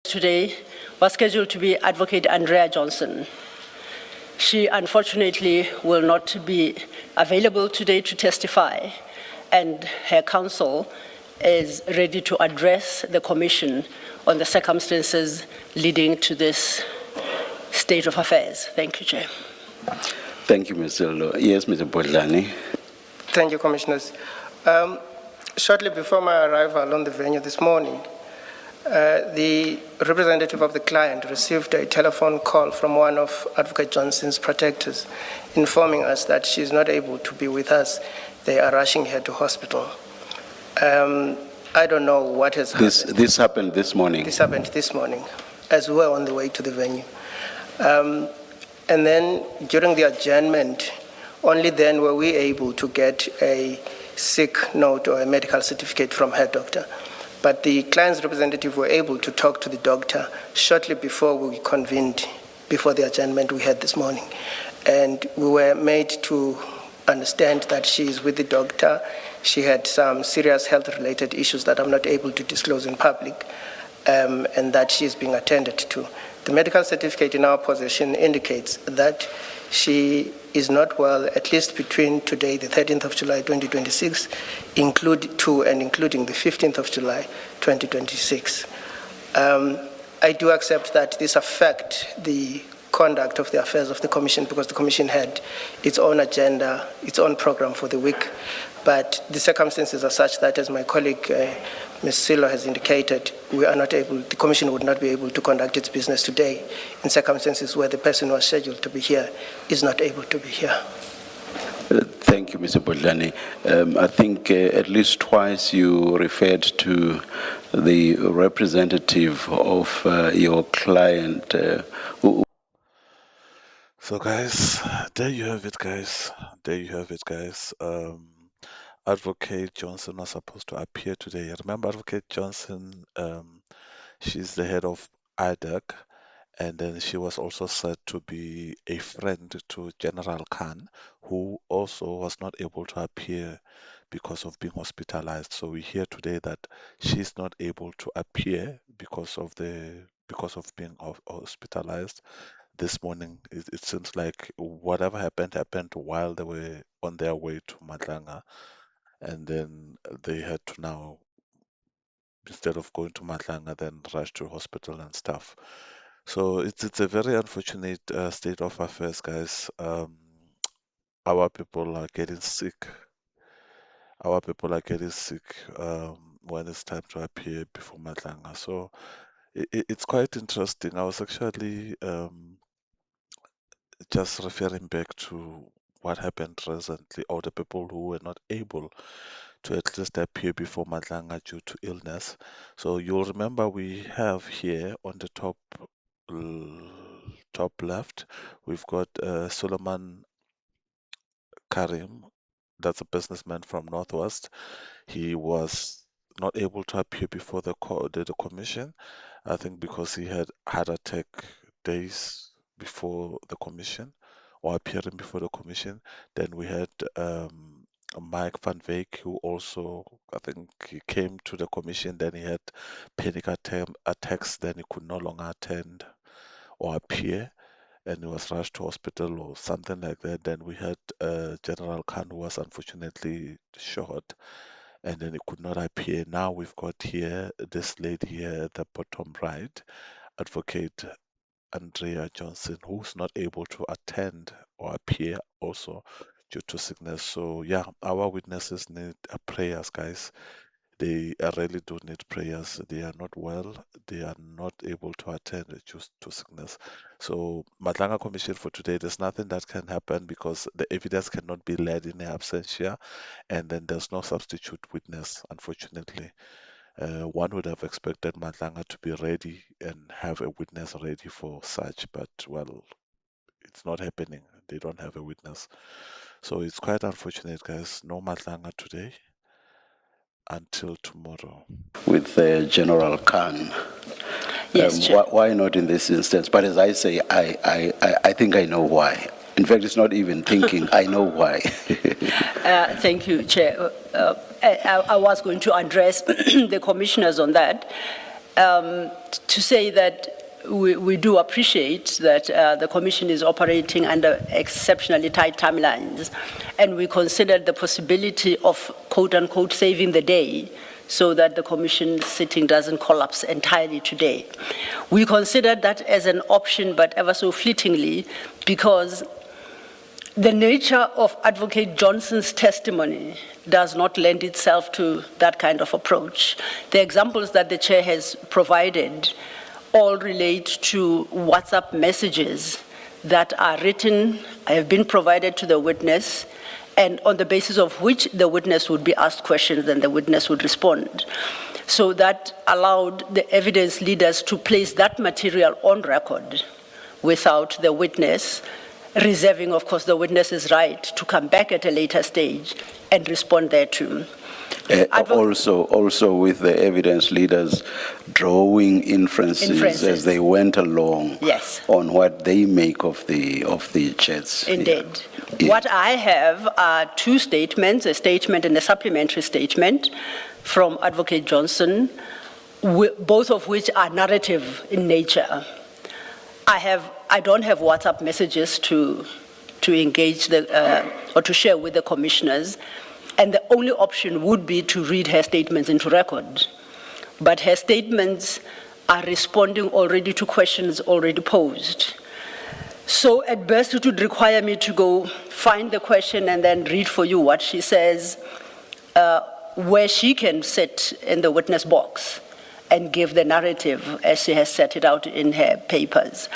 Today was scheduled to be Advocate Andrea Johnson. She unfortunately will not be available today to testify, and her counsel is ready to address the Commission on the circumstances leading to this state of affairs. Thank you, Chair. Thank you, Mr. Lo. Yes, Mr. Bodlani. Thank you, Commissioners. Shortly before my arrival on the venue this morning, the representative of the client received a telephone call from one of Advocate Johnson's protectors informing us that she is not able to be with us. They are rushing her to hospital. I don't know what has happened. This happened this morning? This happened this morning as we were on the way to the venue. And then during the adjournment, only then were we able to get a sick note or a medical certificate from her doctor. But the client's representative were able to talk to the doctor shortly before we convened, before the adjournment we had this morning. And we were made to understand that she is with the doctor. She had some serious health-related issues that I'm not able to disclose in public, and that she is being attended to. The medical certificate in our possession indicates that she is not well, at least between today, the 13th of July, 2026, including the 15th of July, 2026. I do accept that this affects the conduct of the affairs of the Commission because the Commission had its own agenda, its own program for the week. But the circumstances are such that, as my colleague, Ms. Silo has indicated, we are not able, the Commission would not be able to conduct its business today in circumstances where the person who was scheduled to be here is not able to be here. Thank you, Mr. Bodlani. I think at least twice you referred to the representative of your client. So, guys, there you have it, guys. There you have it, guys. Advocate Johnson was supposed to appear today. Remember, Advocate Johnson, she's the head of IDAC, and then she was also said to be a friend to General Khan, who also was not able to appear because of being hospitalized. So we hear today that she's not able to appear because of being hospitalized. This morning, it seems like whatever happened while they were on their way to Madlanga. And then they had to now, instead of going to Madlanga, then rush to hospital and stuff. So it's a very unfortunate state of affairs, guys. Our people are getting sick. Our people are getting sick when it's time to appear before Madlanga. So it's quite interesting. I was actually just referring back to what happened recently, or the people who were not able to at least appear before Madlanga due to illness. So you'll remember we have here on the top left, we've got Suleiman Karim. That's a businessman from Northwest. He was not able to appear before the commission, I think because he had heart attack days before the commission, or appearing before the commission. Then we had Mike van Wyk, who also, I think he came to the commission, then he had panic attacks, then he could no longer attend or appear, and he was rushed to hospital or something like that. Then we had General Khan, who was unfortunately shot, and then he could not appear. Now we've got here this lady here at the bottom right, Advocate Andrea Johnson, who's not able to attend or appear also due to sickness. So yeah, our witnesses need prayers, guys. They really do need prayers. They are not well. They are not able to attend due to sickness. So Madlanga Commission for today, there's nothing that can happen because the evidence cannot be led in absentia, and then there's no substitute witness, unfortunately. One would have expected Madlanga to be ready and have a witness ready for such, but well, it's not happening. They don't have a witness. So it's quite unfortunate, guys. No Madlanga today until tomorrow. With General Khan. Yes, Chair. Why not in this instance? But as I say, I think I know why. In fact, it's not even thinking, I know why. Thank you, Chair. I was going to address the commissioners on that. to say that we do appreciate that the Commission is operating under exceptionally tight timelines, and we considered the possibility of, quote-unquote, saving the day so that the Commission sitting doesn't collapse entirely today. We considered that as an option, but ever so fleetingly, because the nature of Advocate Johnson's testimony does not lend itself to that kind of approach. The examples that the Chair has provided all relate to WhatsApp messages that are written, have been provided to the witness, and on the basis of which the witness would be asked questions and the witness would respond. So that allowed the evidence leaders to place that material on record without the witness, reserving, of course, the witness's right to come back at a later stage and respond thereto. Also with the evidence leaders drawing inferences as they went along, yes, on what they make of the chats. Indeed. Yeah. What I have are two statements, a statement and a supplementary statement from Advocate Johnson, both of which are narrative in nature. I don't have WhatsApp messages to engage or to share with the commissioners, and the only option would be to read her statements into record. But her statements are responding already to questions already posed. So at best, it would require me to go find the question and then read for you what she says, where she can sit in the witness box and give the narrative as she has set it out in her papers.